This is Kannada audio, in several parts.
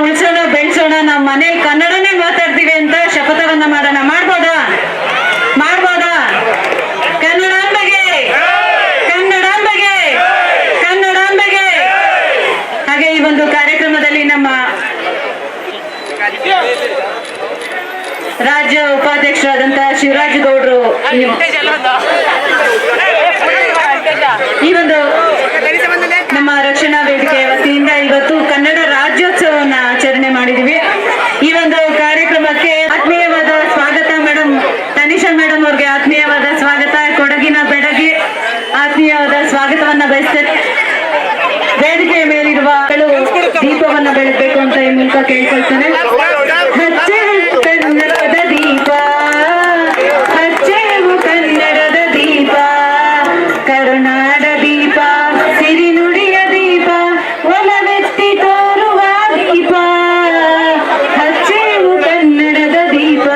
ಉಳಿಸೋಣ ಬೆಳೆಸೋಣ, ನಮ್ಮ ಮನೇಲಿ ಕನ್ನಡನೇ ಮಾತಾಡ್ತೀವಿ ಅಂತ ಶಪಥವನ್ನ ಮಾಡೋಣ. ಮಾಡ್ಬೋದಾ? ಮಾಡ್ಬೋದಾ? ಕನ್ನಡಾಂಬೆಗೆ, ಕನ್ನಡಾಂಬೆಗೆ, ಕನ್ನಡಾಂಬೆಗೆ. ಹಾಗೆ ಈ ಒಂದು ಕಾರ್ಯಕ್ರಮದಲ್ಲಿ ನಮ್ಮ ರಾಜ್ಯ ಉಪಾಧ್ಯಕ್ಷರಾದಂತಹ ಶಿವರಾಜ್ ಗೌಡ್ರು ಈ ಒಂದು ನಮ್ಮ ರಕ್ಷಣಾ ವೇದಿಕೆಯ ವತಿಯಿಂದ ಇವತ್ತು ಕನ್ನಡ ರಾಜ್ಯೋತ್ಸವವನ್ನು ಆಚರಣೆ ಮಾಡಿದ್ವಿ. ಈ ಒಂದು ಕಾರ್ಯಕ್ರಮಕ್ಕೆ ಆತ್ಮೀಯವಾದ ಸ್ವಾಗತ. ಮೇಡಮ್ ತನಿಷಾ ಮೇಡಮ್ ಅವ್ರಿಗೆ ಆತ್ಮೀಯವಾದ ಸ್ವಾಗತ. ಕೊಡಗಿನ ಬೆಡಗಿ ಆತ್ಮೀಯವಾದ ಸ್ವಾಗತವನ್ನ ಬಯಸ್ತೇನೆ. ವೇದಿಕೆಯ ಮೇಲಿರುವ ದೀಪವನ್ನ ಬೆಳಗಬೇಕು ಅಂತ ಈ ಮೂಲಕ ಕೇಳ್ಕೊಳ್ತೇನೆ. ಕನ್ನಡದ ದೀಪ, ಹಚ್ಚೆವು ಕನ್ನಡದ ದೀಪ, ಕರುನಾಡ ದೀಪ, ಸಿರಿನುಡಿಯ ದೀಪ, ಒಲವೆತ್ತಿ ತೋರುವ ದೀಪ, ಹಚ್ಚೆವು ಕನ್ನಡದ ದೀಪ.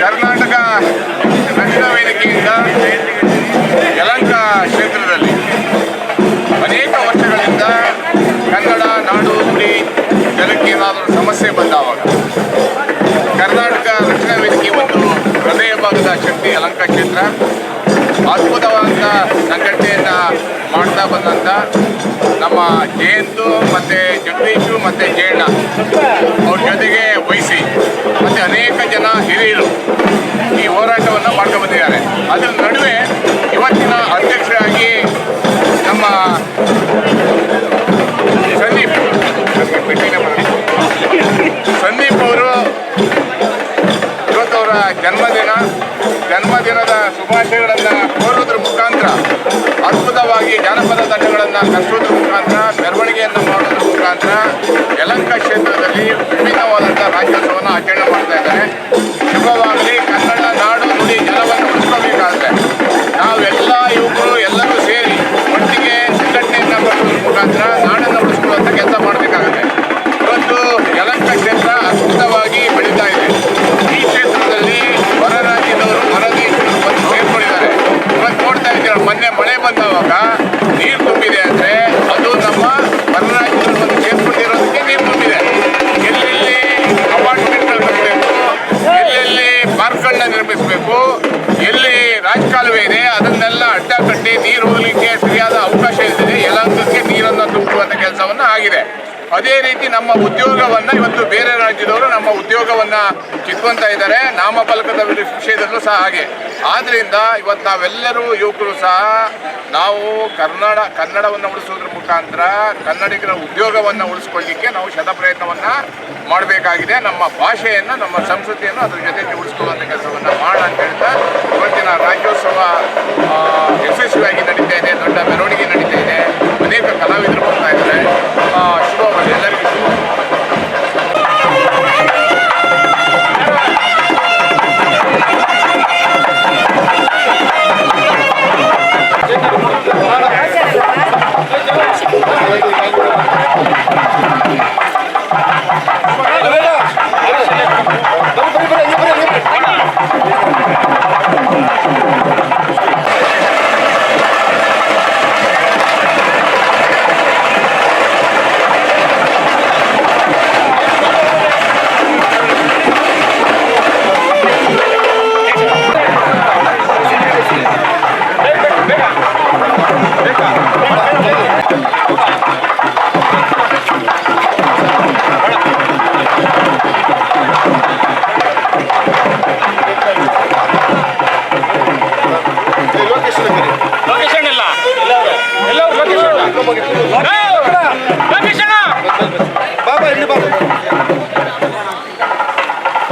ಕರ್ನಾಟಕ ರಕ್ಷಣಾ ವೇದಿಕೆಯಿಂದ ಯಲಹಂಕ ಕ್ಷೇತ್ರದಲ್ಲಿ ಅನೇಕ ವರ್ಷಗಳಿಂದ ಕನ್ನಡ ನಾಡು ನುಡಿ ಜನಕ್ಕೆ ಏನಾದರೂ ಸಮಸ್ಯೆ ಬಂದಾವಾಗ ಕರ್ನಾಟಕ ರಕ್ಷಣಾ ವೇದಿಕೆ ಒಂದು ಹೃದಯ ಭಾಗದ ಶಕ್ತಿ ಯಲಹಂಕ ಕ್ಷೇತ್ರ ಅದ್ಭುತವಾದ ಸಂಘಟನೆಯನ್ನು ಮಾಡ್ತಾ ಬಂದಂಥ ನಮ್ಮ ಜಯಂತು ಮತ್ತು ಜಗದೀಶು ಮತ್ತು ಜಯಣ್ಣ ಅವ್ರ ಜೊತೆಗೆ ವಹಿಸಿ ಮತ್ತು ಅನೇಕ ಜನ ಹಿರಿಯರು ಈ ಹೋರಾಟವನ್ನು ಮಾಡ್ಕೊಂಡು ಬಂದಿದ್ದಾರೆ. ಅದರ ನಡುವೆ ಇವತ್ತಿನ ಅಧ್ಯಕ್ಷರಾಗಿ ನಮ್ಮ ಸಂದೀಪ್ ಅವರು ಇವತ್ತವರ ಜನ್ಮದಿನದ ಶುಭಾಶಯಗಳನ್ನು ಕೋರೋದ್ರ ಮುಖಾಂತರ ಅದ್ಭುತವಾಗಿ ಜಾನಪದ ತಂಡಗಳನ್ನು ಕಲಿಸೋದ್ರ ಮುಖಾಂತರ ಮೆರವಣಿಗೆಯನ್ನು ಮಾಡೋದ್ರ ಮುಖಾಂತರ ಯಲಹಂಕ ಕ್ಷೇತ್ರದಲ್ಲಿ ವಿಭಿನ್ನವಾದಂಥ ರಾಜ್ಯೋತ್ಸವವನ್ನು ಆಚರಣೆ ಮಾಡ್ತಾ ಇದ್ದಾರೆ. ಶುಭವಾಗಲಿ. ಕನ್ನಡ ನಾಡು ನುಡಿ ಜನವನ್ನು ಉಳಿಸ್ಕೋಬೇಕಾದ್ರೆ ನಾವೆಲ್ಲ ಯುವಕರು ಎಲ್ಲರೂ ಸೇರಿ ಒಟ್ಟಿಗೆ ಸಂಘಟನೆಯನ್ನು ಮಾಡೋದ್ರ ಮುಖಾಂತರ ನಾಡನ್ನು ಉಳಿಸ್ಕೊಳ್ಳುವಂಥ ಕೆಲಸ ಮಾಡಬೇಕಾಗುತ್ತೆ. ಇವತ್ತು ಯಲಹಂಕ ಕ್ಷೇತ್ರ ಅದ್ಭುತವಾಗಿ ಬೆಳೀತಾ ಇದೆ. ಈ ಕ್ಷೇತ್ರದಲ್ಲಿ ಹೊರ ರಾಜ್ಯದವರು ಹೊರದೇಶಗಳು ಬಂದು ಸೇರ್ಕೊಂಡಿದ್ದಾರೆ. ಇವತ್ತು ನೋಡ್ತಾ ಇದ್ದೀರ, ಮೊನ್ನೆ ಮಳೆ ಬಂದವಾಗ ನೀರು ತುಂಬಿದೆ ಅಂದರೆ ಅದು ನಮ್ಮ ಹೊರ ರಾಜ್ಯಗಳು ಬಂದು ಸೇರ್ಕೊಂಡಿರೋದಕ್ಕೆ ನೀರು ತುಂಬಿದೆ. ಎಲ್ಲೆಲ್ಲಿ ಅಪಾರ್ಟ್ಮೆಂಟ್ಗಳು ಕಟ್ಟಬೇಕು, ಎಲ್ಲೆಲ್ಲಿ ಪಾರ್ಕ್ಗಳನ್ನ ನಿರ್ಮಿಸಬೇಕು, ಎಲ್ಲಿ ರಾಜಕಾಲುವೆ ಇದೆ ಅದನ್ನೆಲ್ಲ ಅಡ್ಡ ಕಟ್ಟಿ ನೀರು ಹೋಗಲಿಕ್ಕೆ ಸರಿಯಾದ ಅವಕಾಶ ಇಲ್ಲದೆ ಯಲಹಂಕಕ್ಕೆ ನೀರನ್ನು ತುಂಬುವಂಥ ಕೆಲಸವನ್ನು ಆಗಿದೆ. ಅದೇ ರೀತಿ ನಮ್ಮ ಉದ್ಯೋಗವನ್ನು ಇವತ್ತು ಬೇರೆ ರಾಜ್ಯದವರು ನಮ್ಮ ಉದ್ಯೋಗವನ್ನು ಕಿತ್ಕೊಳ್ತಾ ಇದ್ದಾರೆ. ನಾಮಫಲಕದ ವಿಷಯದಲ್ಲೂ ಸಹ ಹಾಗೆ. ಆದ್ದರಿಂದ ಇವತ್ತು ನಾವೆಲ್ಲರೂ ಯುವಕರು ಸಹ ನಾವು ಕನ್ನಡವನ್ನು ಉಳಿಸೋದ್ರ ಮುಖಾಂತರ ಕನ್ನಡಿಗರ ಉದ್ಯೋಗವನ್ನು ಉಳಿಸ್ಕೊಳ್ಳಿಕ್ಕೆ ನಾವು ಶತಪ್ರಯತ್ನವನ್ನು ಮಾಡಬೇಕಾಗಿದೆ. ನಮ್ಮ ಭಾಷೆಯನ್ನು, ನಮ್ಮ ಸಂಸ್ಕೃತಿಯನ್ನು ಅದ್ರ ಜೊತೆಗೆ ಉಳಿಸ್ಕೊಳ್ಳುವಂಥ ಕೆಲಸವನ್ನು ಮಾಡೋಣ ಅಂತ ಹೇಳ್ತಾ ಇವತ್ತಿನ ರಾಜ್ಯೋತ್ಸವ ಯಶಸ್ವಿಯಾಗಿ ನಡೀತಾ ಇದೆ. ದೊಡ್ಡ ಮೆರವಣಿಗೆ ನಡೀತಾ ಇದೆ. ಅನೇಕ ಕಲಾವಿದರು ಬರ್ತಾ ಇದ್ದಾರೆ.